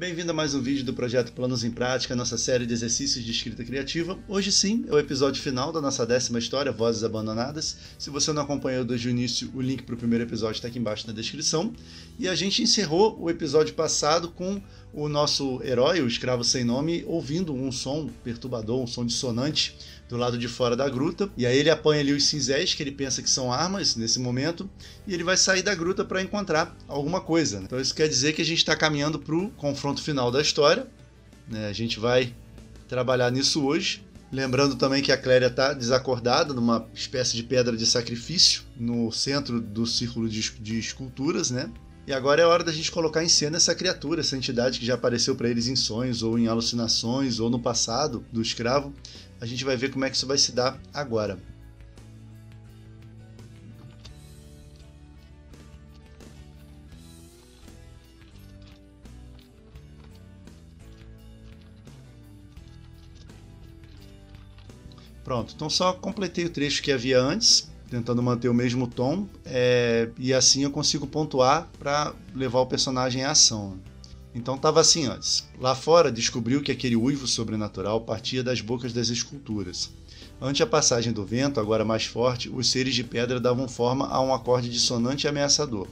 Bem-vindo a mais um vídeo do projeto Planos em Prática, nossa série de exercícios de escrita criativa. Hoje sim, é o episódio final da nossa 10ª história, Vozes Abandonadas. Se você não acompanhou desde o início, o link para o primeiro episódio está aqui embaixo na descrição. E a gente encerrou o episódio passado com o nosso herói, o escravo sem nome, ouvindo um som perturbador, um som dissonante do lado de fora da gruta. E aí ele apanha ali os cinzéis, que ele pensa que são armas nesse momento, e ele vai sair da gruta para encontrar alguma coisa. Então isso quer dizer que a gente está caminhando para o confronto final da história. A gente vai trabalhar nisso hoje. Lembrando também que a Cléria está desacordada numa espécie de pedra de sacrifício no centro do círculo de esculturas, né? E agora é hora da gente colocar em cena essa criatura, essa entidade que já apareceu para eles em sonhos, ou em alucinações, ou no passado do escravo. A gente vai ver como é que isso vai se dar agora. Pronto, então só completei o trecho que havia antes, tentando manter o mesmo tom, e assim eu consigo pontuar para levar o personagem à ação. Então estava assim antes. Lá fora descobriu que aquele uivo sobrenatural partia das bocas das esculturas. Ante a passagem do vento, agora mais forte, os seres de pedra davam forma a um acorde dissonante e ameaçador.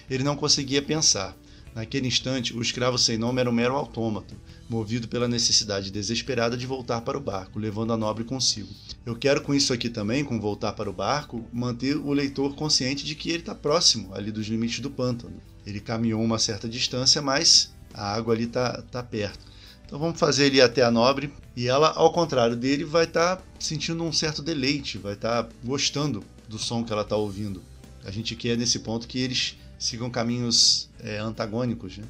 Ele não conseguia pensar. Naquele instante, o escravo sem nome era um mero autômato, movido pela necessidade desesperada de voltar para o barco, levando a nobre consigo. Eu quero com isso aqui também, com voltar para o barco, manter o leitor consciente de que ele está próximo ali dos limites do pântano. Ele caminhou uma certa distância, mas a água ali está perto. Então vamos fazer ele ir até a nobre, e ela, ao contrário dele, vai estar sentindo um certo deleite, vai estar gostando do som que ela está ouvindo. A gente quer nesse ponto que eles sigam caminhos antagônicos, né?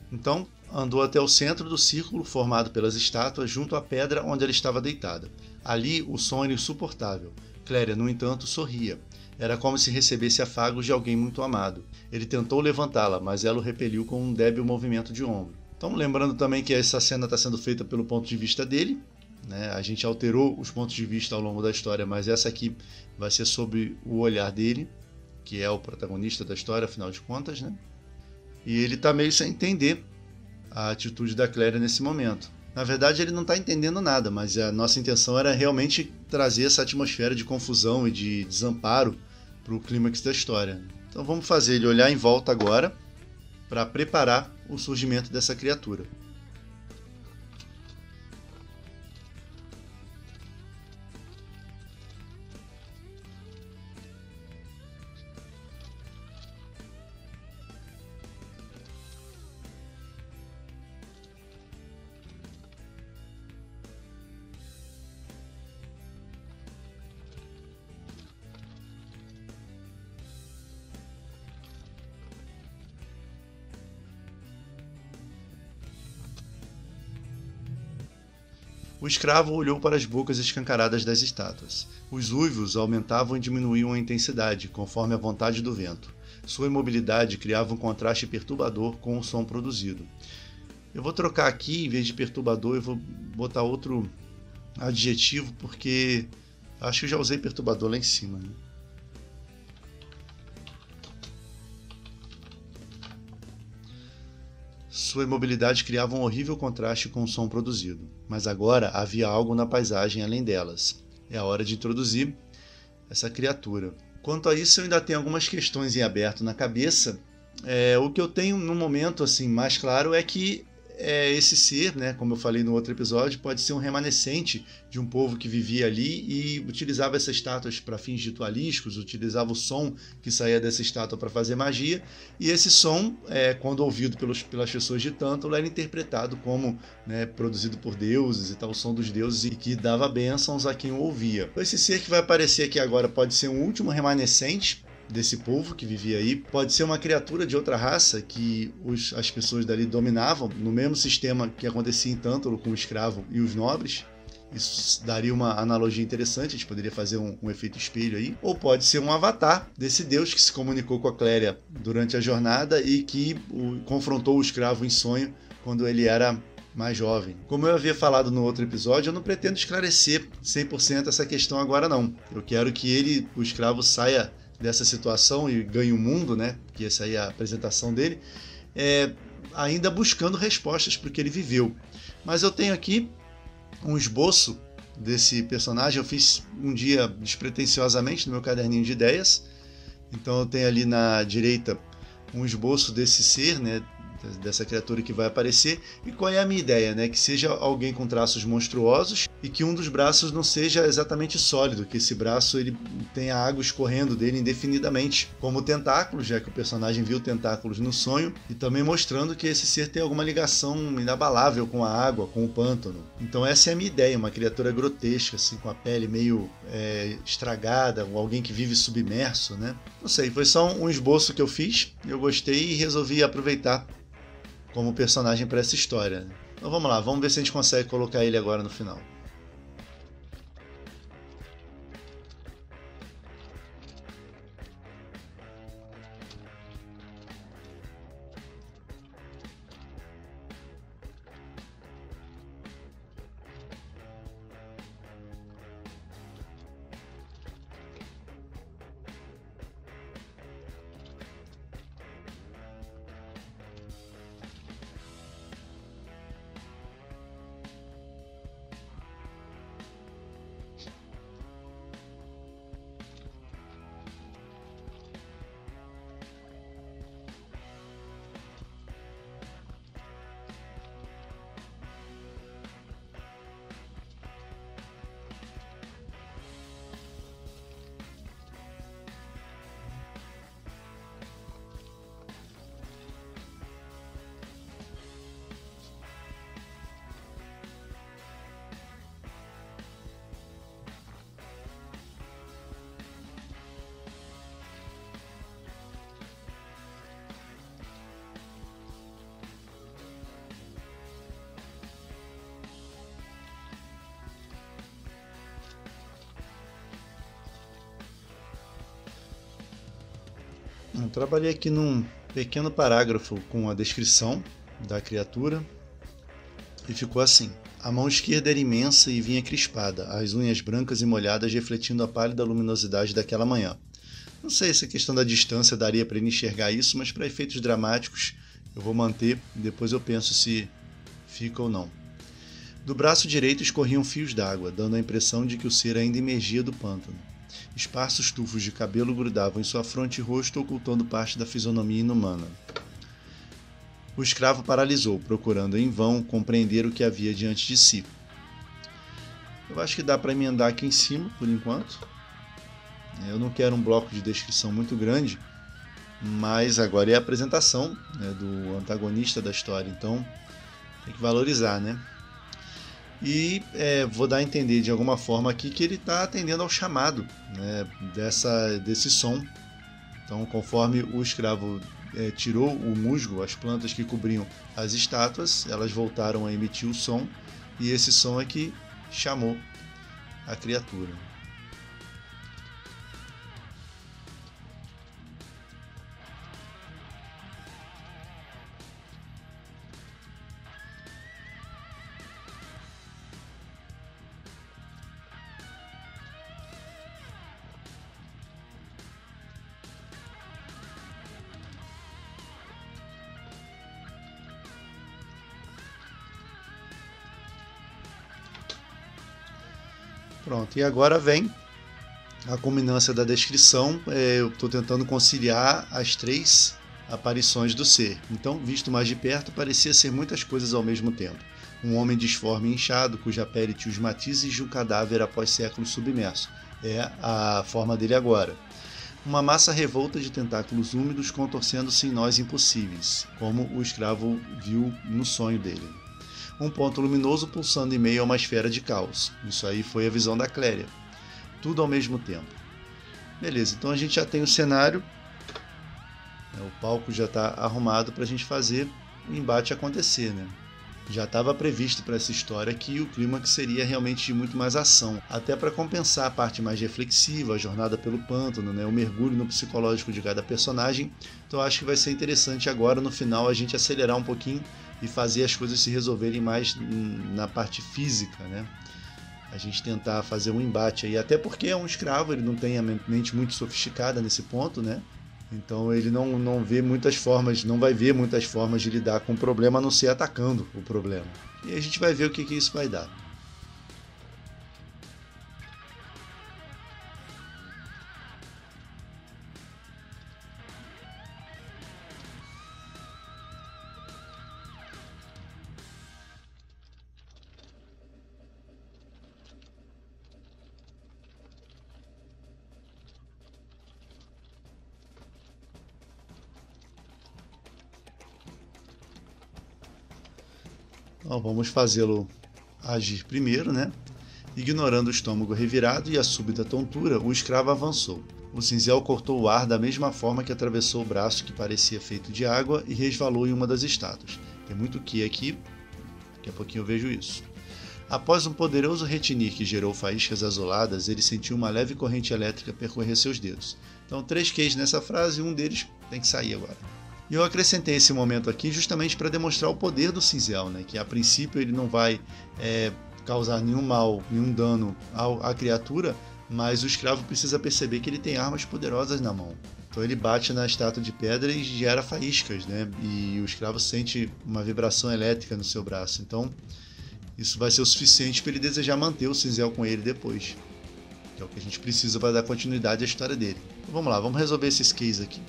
Então, andou até o centro do círculo formado pelas estátuas, junto à pedra onde ela estava deitada. Ali, o som era insuportável. Cléria, no entanto, sorria. Era como se recebesse afagos de alguém muito amado. Ele tentou levantá-la, mas ela o repeliu com um débil movimento de ombro. Então, lembrando também que essa cena está sendo feita pelo ponto de vista dele, né? A gente alterou os pontos de vista ao longo da história, mas essa aqui vai ser sobre o olhar dele, que é o protagonista da história, afinal de contas, né? E ele está meio sem entender a atitude da Cléria nesse momento. Na verdade, ele não está entendendo nada, mas a nossa intenção era realmente trazer essa atmosfera de confusão e de desamparo para o clímax da história. Então vamos fazer ele olhar em volta agora para preparar o surgimento dessa criatura. O escravo olhou para as bocas escancaradas das estátuas. Os uivos aumentavam e diminuíam a intensidade, conforme a vontade do vento. Sua imobilidade criava um contraste perturbador com o som produzido. Eu vou trocar aqui, em vez de perturbador, eu vou botar outro adjetivo, porque acho que eu já usei perturbador lá em cima, né? Sua imobilidade criava um horrível contraste com o som produzido, mas agora havia algo na paisagem além delas. É a hora de introduzir essa criatura. Quanto a isso, eu ainda tenho algumas questões em aberto na cabeça. O que eu tenho no momento assim mais claro é que esse ser, né, como eu falei no outro episódio, pode ser um remanescente de um povo que vivia ali e utilizava essas estátuas para fins ritualísticos, utilizava o som que saía dessa estátua para fazer magia, e esse som, quando ouvido pelas pessoas de Tântalo, era interpretado como, né, produzido por deuses e tal, o som dos deuses, e que dava bênçãos a quem o ouvia. Esse ser que vai aparecer aqui agora pode ser um último remanescente desse povo que vivia aí, pode ser uma criatura de outra raça que as pessoas dali dominavam, no mesmo sistema que acontecia em Tântalo com o escravo e os nobres, Isso daria uma analogia interessante, a gente poderia fazer um efeito espelho aí. Ou pode ser um avatar desse Deus que se comunicou com a Clélia durante a jornada e que confrontou o escravo em sonho quando ele era mais jovem. Como eu havia falado no outro episódio, eu não pretendo esclarecer 100% essa questão agora não. Eu quero que o escravo, saia dessa situação e ganhe o mundo, né? Que essa aí é a apresentação dele, ainda buscando respostas para o que ele viveu. Mas eu tenho aqui um esboço desse personagem, eu fiz um dia despretensiosamente no meu caderninho de ideias. Então eu tenho ali na direita um esboço desse ser, né, dessa criatura que vai aparecer. E qual é a minha ideia, né? Que seja alguém com traços monstruosos e que um dos braços não seja exatamente sólido, que esse braço ele tenha água escorrendo dele indefinidamente, como tentáculos, já que o personagem viu tentáculos no sonho, e também mostrando que esse ser tem alguma ligação inabalável com a água, com o pântano. Então essa é a minha ideia, uma criatura grotesca, assim, com a pele meio estragada, ou alguém que vive submerso, né? Não sei, foi só um esboço que eu fiz, eu gostei e resolvi aproveitar como personagem para essa história. Então vamos lá, vamos ver se a gente consegue colocar ele agora no final. Eu trabalhei aqui num pequeno parágrafo com a descrição da criatura e ficou assim: a mão esquerda era imensa e vinha crispada, as unhas brancas e molhadas refletindo a pálida luminosidade daquela manhã. Não sei se a questão da distância daria para ele enxergar isso, mas para efeitos dramáticos eu vou manter e depois eu penso se fica ou não. Do braço direito escorriam fios d'água, dando a impressão de que o ser ainda emergia do pântano. Esparsos tufos de cabelo grudavam em sua fronte e rosto, ocultando parte da fisionomia inumana. O escravo paralisou, procurando em vão compreender o que havia diante de si. Eu acho que dá para emendar aqui em cima, por enquanto. Eu não quero um bloco de descrição muito grande, mas agora é a apresentação, né, do antagonista da história, então tem que valorizar, né? E vou dar a entender de alguma forma aqui que ele está atendendo ao chamado, né, desse som. Então, conforme o escravo tirou o musgo, as plantas que cobriam as estátuas, elas voltaram a emitir o som, e esse som é que chamou a criatura. Pronto, e agora vem a culminância da descrição. Eu estou tentando conciliar as três aparições do ser. Então, visto mais de perto, parecia ser muitas coisas ao mesmo tempo. Um homem disforme e inchado, cuja pele tinha os matizes de um cadáver após séculos submerso. É a forma dele agora. Uma massa revolta de tentáculos úmidos contorcendo-se em nós impossíveis, como o escravo viu no sonho dele. Um ponto luminoso pulsando em meio a uma esfera de caos. Isso aí foi a visão da Clélia. Tudo ao mesmo tempo. Beleza, então a gente já tem o cenário. O palco já está arrumado para a gente fazer o embate acontecer, né? Já estava previsto para essa história que o clímax seria realmente muito mais ação, até para compensar a parte mais reflexiva, a jornada pelo pântano, né, o mergulho no psicológico de cada personagem. Então acho que vai ser interessante agora no final a gente acelerar um pouquinho e fazer as coisas se resolverem mais na parte física, né? A gente tentar fazer um embate aí, até porque é um escravo, ele não tem a mente muito sofisticada nesse ponto, né? Então ele não vê muitas formas, não vai ver muitas formas de lidar com o problema a não ser atacando o problema. E a gente vai ver o que isso vai dar. Então, vamos fazê-lo agir primeiro, né? Ignorando o estômago revirado e a súbita tontura, o escravo avançou. O cinzel cortou o ar da mesma forma que atravessou o braço que parecia feito de água e resvalou em uma das estátuas. Tem muito que aqui, daqui a pouquinho eu vejo isso. Após um poderoso retinir que gerou faíscas azuladas, ele sentiu uma leve corrente elétrica percorrer seus dedos. Então, 3 Qs nessa frase e um deles tem que sair agora. E eu acrescentei esse momento aqui justamente para demonstrar o poder do cinzel, né? Que a princípio ele não vai causar nenhum mal, nenhum dano à criatura, mas o escravo precisa perceber que ele tem armas poderosas na mão. Então ele bate na estátua de pedra e gera faíscas, né? E o escravo sente uma vibração elétrica no seu braço. Então isso vai ser o suficiente para ele desejar manter o cinzel com ele depois. Que é o que a gente precisa para dar continuidade à história dele. Então vamos lá, vamos resolver esses cases aqui.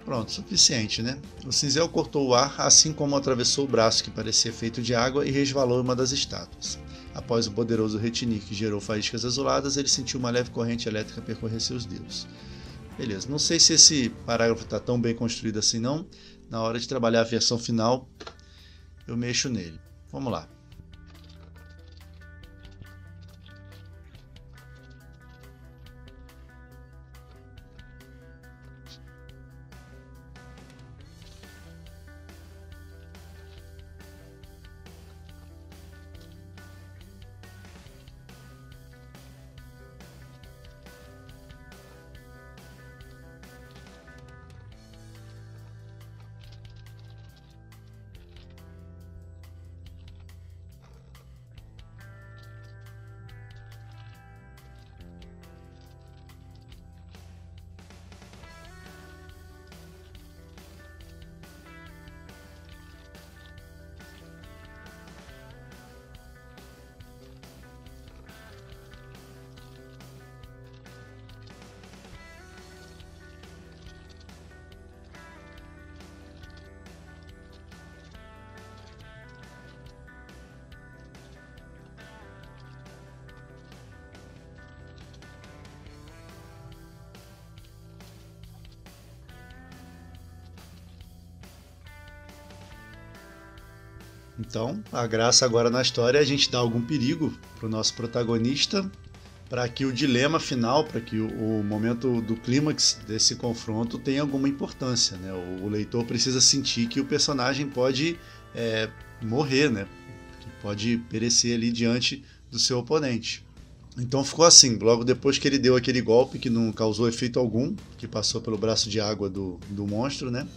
Pronto, suficiente, né? O cinzel cortou o ar, assim como atravessou o braço que parecia feito de água e resvalou em uma das estátuas. Após o poderoso retinir que gerou faíscas azuladas, ele sentiu uma leve corrente elétrica percorrer seus dedos. Beleza, não sei se esse parágrafo está tão bem construído assim não. Na hora de trabalhar a versão final, eu mexo nele. Vamos lá. Então, a graça agora na história é a gente dar algum perigo para o nosso protagonista, para que o dilema final, para que o momento do clímax desse confronto tenha alguma importância, né? O leitor precisa sentir que o personagem pode morrer, né? Que pode perecer ali diante do seu oponente. Então ficou assim, logo depois que ele deu aquele golpe que não causou efeito algum, que passou pelo braço de água do monstro, né?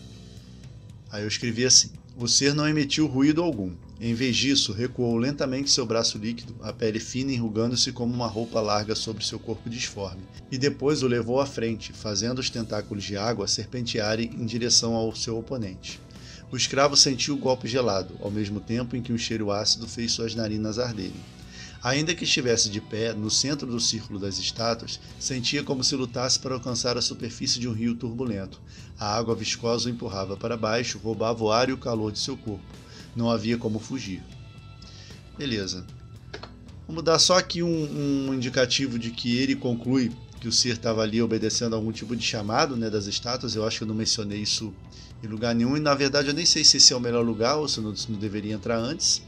Aí eu escrevi assim: o ser não emitiu ruído algum. Em vez disso, recuou lentamente seu braço líquido, a pele fina enrugando-se como uma roupa larga sobre seu corpo disforme, e depois o levou à frente, fazendo os tentáculos de água serpentearem em direção ao seu oponente. O escravo sentiu o golpe gelado, ao mesmo tempo em que um cheiro ácido fez suas narinas arderem. Ainda que estivesse de pé, no centro do círculo das estátuas, sentia como se lutasse para alcançar a superfície de um rio turbulento. A água viscosa o empurrava para baixo, roubava o ar e o calor de seu corpo. Não havia como fugir. Beleza. Vamos dar só aqui um indicativo de que ele conclui que o ser estava ali obedecendo a algum tipo de chamado, né, das estátuas. Eu acho que eu não mencionei isso em lugar nenhum, e na verdade eu nem sei se esse é o melhor lugar ou se não deveria entrar antes.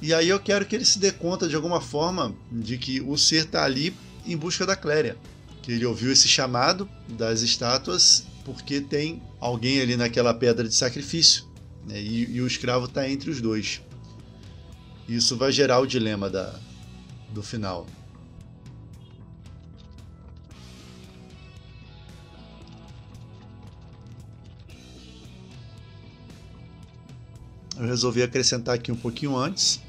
E aí eu quero que ele se dê conta de alguma forma de que o ser está ali em busca da Cléria. Que ele ouviu esse chamado das estátuas porque tem alguém ali naquela pedra de sacrifício, né? E o escravo está entre os dois. Isso vai gerar o dilema do final. Eu resolvi acrescentar aqui um pouquinho antes.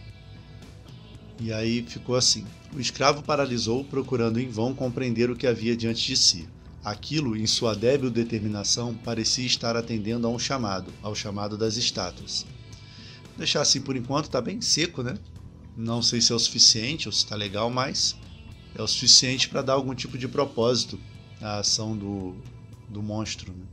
E aí ficou assim: o escravo paralisou, procurando em vão compreender o que havia diante de si. Aquilo, em sua débil determinação, parecia estar atendendo a um chamado, ao chamado das estátuas. Vou deixar assim por enquanto, tá bem seco, né? Não sei se é o suficiente ou se está legal, mas é o suficiente para dar algum tipo de propósito à ação do monstro, né?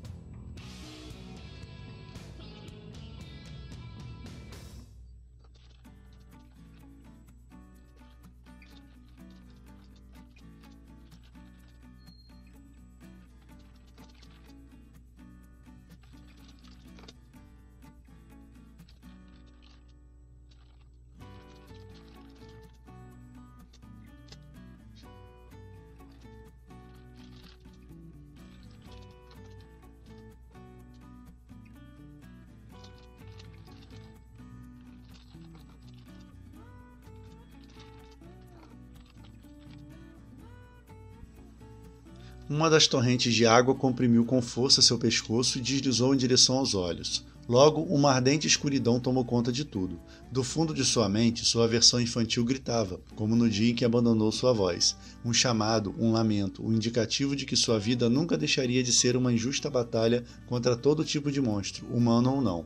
Uma das torrentes de água comprimiu com força seu pescoço e deslizou em direção aos olhos. Logo, uma ardente escuridão tomou conta de tudo. Do fundo de sua mente, sua versão infantil gritava, como no dia em que abandonou sua voz. Um chamado, um lamento, um indicativo de que sua vida nunca deixaria de ser uma injusta batalha contra todo tipo de monstro, humano ou não.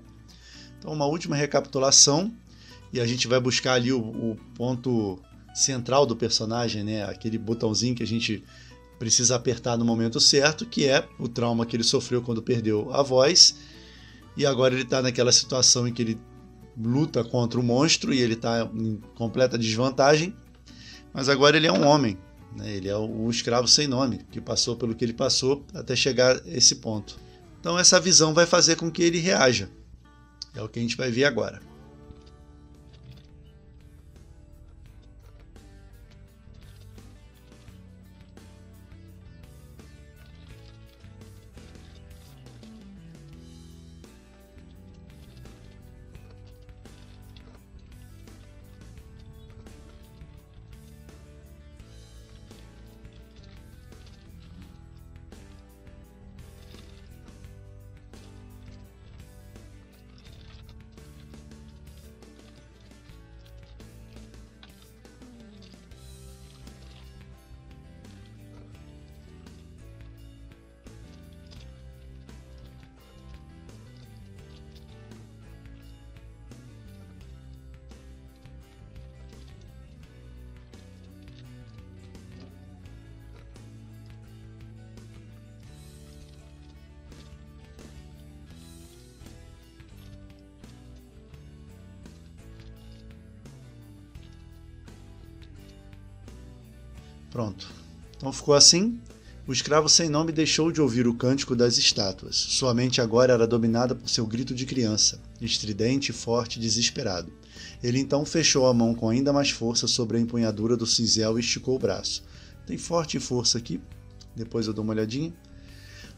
Então, uma última recapitulação, e a gente vai buscar ali o ponto central do personagem, né? Aquele botãozinho que a gente precisa apertar no momento certo, que é o trauma que ele sofreu quando perdeu a voz, e agora ele está naquela situação em que ele luta contra o monstro e ele está em completa desvantagem, mas agora ele é um homem, né? Ele é o escravo sem nome, que passou pelo que ele passou até chegar a esse ponto. Então essa visão vai fazer com que ele reaja, é o que a gente vai ver agora. Pronto. Então ficou assim. O escravo sem nome deixou de ouvir o cântico das estátuas. Sua mente agora era dominada por seu grito de criança, estridente, forte e desesperado. Ele então fechou a mão com ainda mais força sobre a empunhadura do cinzel e esticou o braço. Tem forte força aqui. Depois eu dou uma olhadinha.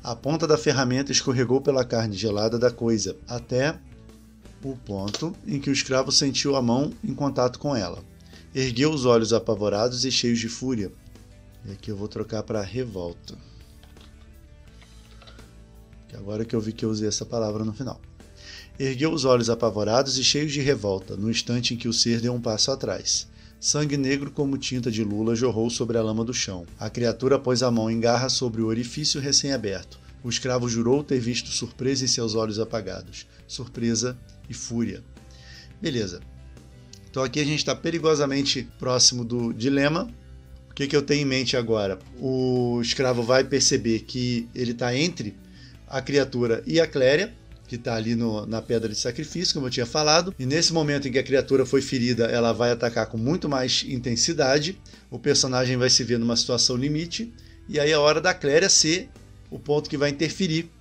A ponta da ferramenta escorregou pela carne gelada da coisa, até o ponto em que o escravo sentiu a mão em contato com ela. Ergueu os olhos apavorados e cheios de fúria. E aqui eu vou trocar para revolta. Que agora que eu vi que eu usei essa palavra no final. Ergueu os olhos apavorados e cheios de revolta, no instante em que o ser deu um passo atrás. Sangue negro como tinta de lula jorrou sobre a lama do chão. A criatura pôs a mão em garra sobre o orifício recém-aberto. O escravo jurou ter visto surpresa em seus olhos apagados. Surpresa e fúria. Beleza. Então aqui a gente está perigosamente próximo do dilema. O que eu tenho em mente agora? O escravo vai perceber que ele está entre a criatura e a Cléria, que está ali na pedra de sacrifício, como eu tinha falado. E nesse momento em que a criatura foi ferida, ela vai atacar com muito mais intensidade. O personagem vai se ver numa situação limite. E aí é a hora da Cléria ser o ponto que vai interferir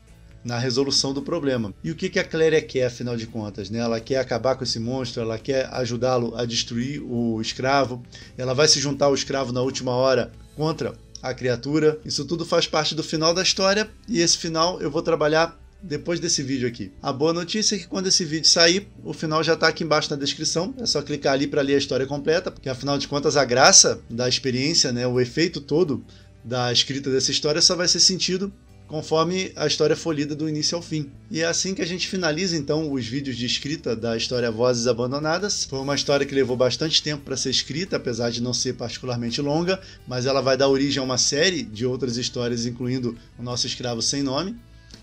na resolução do problema. E o que a Cléria quer, afinal de contas, né? Ela quer acabar com esse monstro, ela quer ajudá-lo a destruir o escravo, ela vai se juntar ao escravo na última hora contra a criatura. Isso tudo faz parte do final da história e esse final eu vou trabalhar depois desse vídeo aqui. A boa notícia é que quando esse vídeo sair, o final já está aqui embaixo na descrição. É só clicar ali para ler a história completa, porque afinal de contas a graça da experiência, né, o efeito todo da escrita dessa história só vai ser sentido conforme a história for lida do início ao fim. E é assim que a gente finaliza então os vídeos de escrita da história Vozes Abandonadas. Foi uma história que levou bastante tempo para ser escrita, apesar de não ser particularmente longa, mas ela vai dar origem a uma série de outras histórias, incluindo O Nosso Escravo Sem Nome.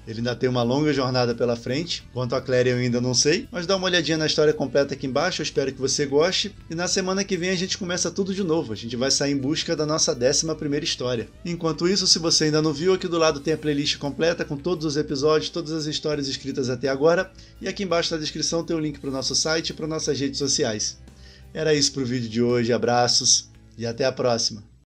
Ele ainda tem uma longa jornada pela frente. Quanto a Claire eu ainda não sei, mas dá uma olhadinha na história completa aqui embaixo, eu espero que você goste. E na semana que vem a gente começa tudo de novo, a gente vai sair em busca da nossa 11ª história. Enquanto isso, se você ainda não viu, aqui do lado tem a playlist completa com todos os episódios, todas as histórias escritas até agora. E aqui embaixo na descrição tem o link para o nosso site e para nossas redes sociais. Era isso para o vídeo de hoje, abraços e até a próxima!